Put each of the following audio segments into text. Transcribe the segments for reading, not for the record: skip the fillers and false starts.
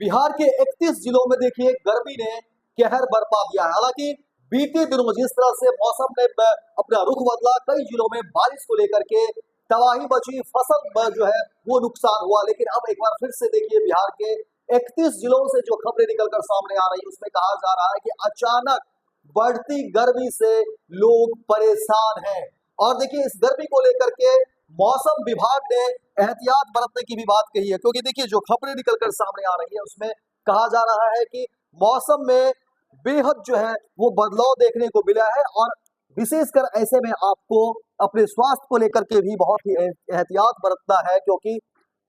बिहार के 31 जिलों में देखिए गर्मी ने कहर बरपा दिया है। हालांकि बीते दिनों जिस तरह से मौसम ने अपना रुख बदला, कई जिलों में बारिश को लेकर के तबाही मची, फसल जो है वो नुकसान हुआ। लेकिन अब एक बार फिर से देखिए बिहार के 31 जिलों से जो खबरें निकलकर सामने आ रही है उसमें कहा जा रहा है कि अचानक बढ़ती गर्मी से लोग परेशान हैं। और देखिए इस गर्मी को लेकर के मौसम विभाग ने एहतियात बरतने की भी बात कही है, क्योंकि देखिए जो खबरें निकलकर सामने आ रही है उसमें कहा जा रहा है कि मौसम में बेहद जो है वो बदलाव देखने को मिला है। और विशेषकर ऐसे में आपको अपने स्वास्थ्य को लेकर के भी बहुत ही एहतियात बरतना है, क्योंकि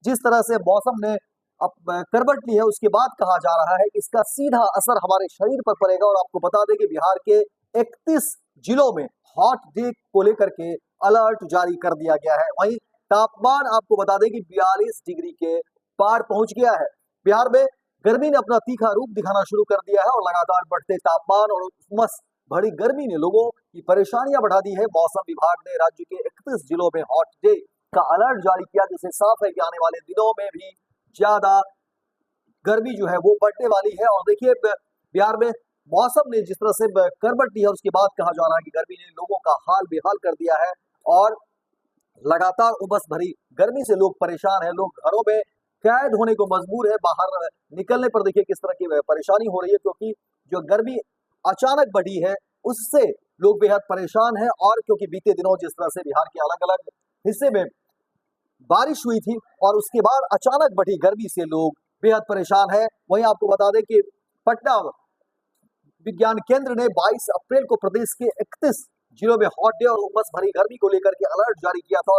जिस तरह से मौसम ने अब करवट ली है उसके बाद कहा जा रहा है कि इसका सीधा असर हमारे शरीर पर पड़ेगा। और आपको बता दें कि बिहार के 31 जिलों में हॉट डे को लेकर के अलर्ट जारी कर दिया गया है। वहीं तापमान आपको बता दें कि 42 डिग्री के पार पहुंच गया है। बिहार में गर्मी ने अपना तीखा रूप दिखाना शुरू कर दिया है और लगातार बढ़ते तापमान और उमस भरी गर्मी ने लोगों की परेशानियां बढ़ा दी है। मौसम विभाग ने राज्य के 31 जिलों में हॉट डे का अलर्ट जारी किया, जिससे साफ है कि आने वाले दिनों में भी ज्यादा गर्मी जो है वो बढ़ने वाली है। और देखिए बिहार में मौसम ने जिस तरह से करवट ली है उसके बाद कहा जा रहा है कि गर्मी ने लोगों का हाल बेहाल कर दिया है और लगातार उमस भरी गर्मी से लोग परेशान हैं। लोग घरों में कैद होने को मजबूर है। बाहर निकलने पर देखिए किस तरह की परेशानी हो रही है, क्योंकि जो गर्मी अचानक बढ़ी है उससे लोग बेहद परेशान हैं। और क्योंकि बीते दिनों जिस तरह से बिहार के अलग अलग हिस्से में बारिश हुई थी और उसके बाद अचानक बढ़ी गर्मी से लोग बेहद परेशान है। वहीं आपको बता दें कि पटना विज्ञान केंद्र ने 22 अप्रैल को प्रदेश के 31 जिलों में हॉट डे और उमस भरी गर्मी को लेकर के अलर्ट जारी किया था।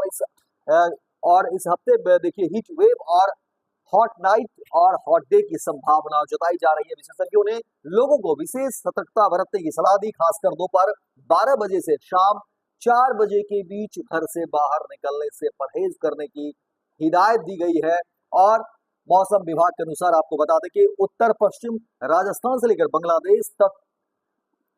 और इस हफ्ते देखिए हीट वेव और हॉट नाइट और हॉट डे की संभावना जताई जा रही है। विशेषज्ञों ने लोगों को विशेष सतर्कता बरतने की सलाह दी, खासकर दोपहर 12 बजे से शाम 4 बजे के बीच घर से बाहर निकलने से परहेज करने की हिदायत दी गई है। और मौसम विभाग के अनुसार आपको बता दें कि उत्तर पश्चिम राजस्थान से लेकर बांग्लादेश तक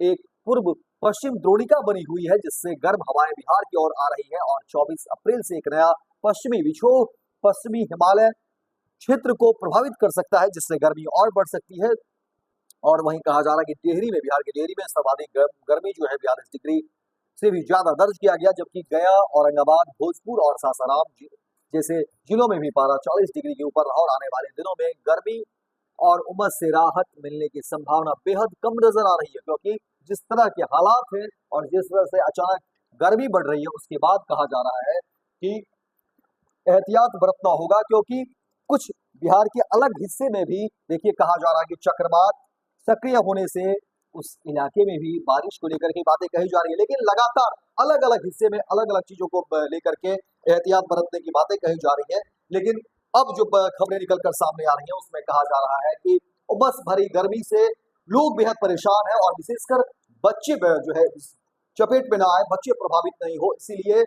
एक पूर्व पश्चिम द्रोणिका बनी हुई है, जिससे गर्म हवाएं बिहार की ओर आ रही है। और 24 अप्रैल से एक नया पश्चिमी विक्षोभ पश्चिमी हिमालय क्षेत्र को प्रभावित कर सकता है, जिससे गर्मी और बढ़ सकती है। और वहीं कहा जा रहा है कि टिहरी में, बिहार के टिहरी में सर्वाधिक गर्मी जो है 42 डिग्री से भी ज्यादा दर्ज किया गया, जबकि गया, औरंगाबाद, भोजपुर और सासाराम जैसे जिलों में भी पारा 40 डिग्री के ऊपर रहा। और आने वाले दिनों में गर्मी और उमस से राहत मिलने की संभावना बेहद कम नजर आ रही है, क्योंकि जिस तरह के हालात हैं और जिस तरह से अचानक गर्मी बढ़ रही है उसके बाद कहा जा रहा है कि एहतियात बरतना होगा। क्योंकि कुछ बिहार के अलग हिस्से में भी देखिए कहा जा रहा है कि चक्रवात सक्रिय होने से उस इलाके में भी बारिश को लेकर के बातें कही जा रही है। लेकिन लगातार अलग अलग हिस्से में अलग अलग चीजों को लेकर के एहतियात बरतने की बातें कही जा रही है। लेकिन अब जो खबरें निकलकर सामने आ रही है उसमें कहा जा रहा है कि उमस भरी गर्मी से लोग बेहद परेशान हैं और विशेषकर बच्चे जो है चपेट में ना आए, बच्चे प्रभावित नहीं हो, इसीलिए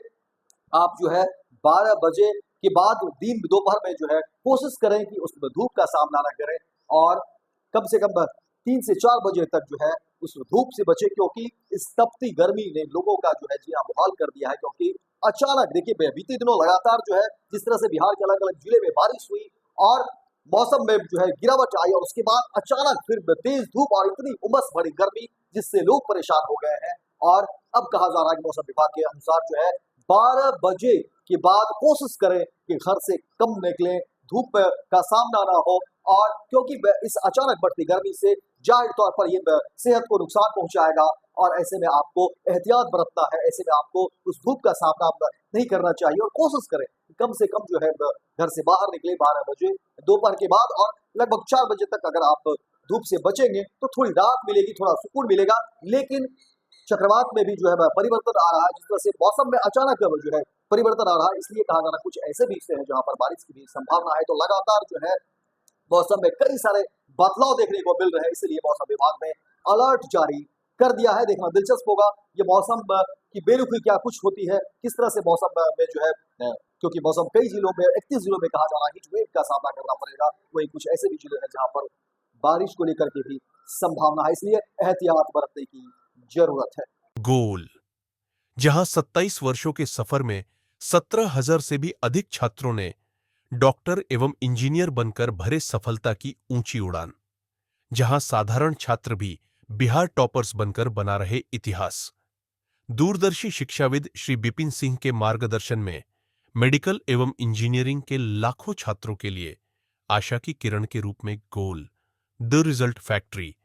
आप जो है 12 बजे के बाद दिन दोपहर में जो है कोशिश करें कि उसमें धूप का सामना न करें और कम से कम 3 से 4 बजे तक जो है उस धूप से बचे, क्योंकि इस तपती गर्मी ने लोगों का जो है जीना मुहाल कर दिया है। क्योंकि अचानक देखिए बीते दिनों लगातार जो है जिस तरह से बिहार के अलग अलग जिले में बारिश हुई और मौसम में जो है गिरावट आई और उसके बाद अचानक फिर तेज धूप और इतनी उमस भरी गर्मी जिससे लोग परेशान हो गए हैं। और अब कहा जा रहा है कि मौसम विभाग के अनुसार जो है 12 बजे के बाद कोशिश करें कि घर से कम निकलें, धूप का सामना ना हो। और क्योंकि इस अचानक बढ़ती गर्मी से जाहिर तौर पर ये सेहत को नुकसान पहुंचाएगा और ऐसे में आपको एहतियात बरतना है। ऐसे में आपको उस धूप का सामना नहीं करना चाहिए और कोशिश करें कम से कम जो है घर से बाहर निकले 12 बजे दोपहर के बाद और लगभग 4 बजे तक अगर आप धूप से बचेंगे तो थोड़ी राहत मिलेगी, थोड़ा सुकून मिलेगा। लेकिन चक्रवात में भी जो है परिवर्तन आ रहा है, जिस तरह से मौसम में अचानक जो है परिवर्तन आ रहा है, इसलिए कहा जा रहा है कुछ ऐसे भी हिस्से हैं जहां पर बारिश की भी संभावना है। तो लगातार जो है मौसम में कई सारे बदलाव देखने को मिल रहे हैं, इसलिए मौसम विभाग ने अलर्ट जारी कर दिया है। देखना दिलचस्प होगा ये मौसम की बेरुखी क्या कुछ होती है, किस तरह से मौसम में जो है क्योंकि मौसम कई जिलों में 31 जिलों में कहा जा रहा है हीट वेव का सामना करना पड़ेगा, वही कुछ ऐसे भी जिले हैं जहां पर बारिश को लेकर के भी संभावना है, इसलिए एहतियात बरतने की जरूरत है। गोल, जहां 27 वर्षों के सफर में 17,000 से भी अधिक छात्रों ने डॉक्टर एवं इंजीनियर बनकर भरे सफलता की ऊंची उड़ान, जहां साधारण छात्र भी बिहार टॉपर्स बनकर बना रहे इतिहास। दूरदर्शी शिक्षाविद श्री बिपिन सिंह के मार्गदर्शन में मेडिकल एवं इंजीनियरिंग के लाखों छात्रों के लिए आशा की किरण के रूप में गोल द रिजल्ट फैक्ट्री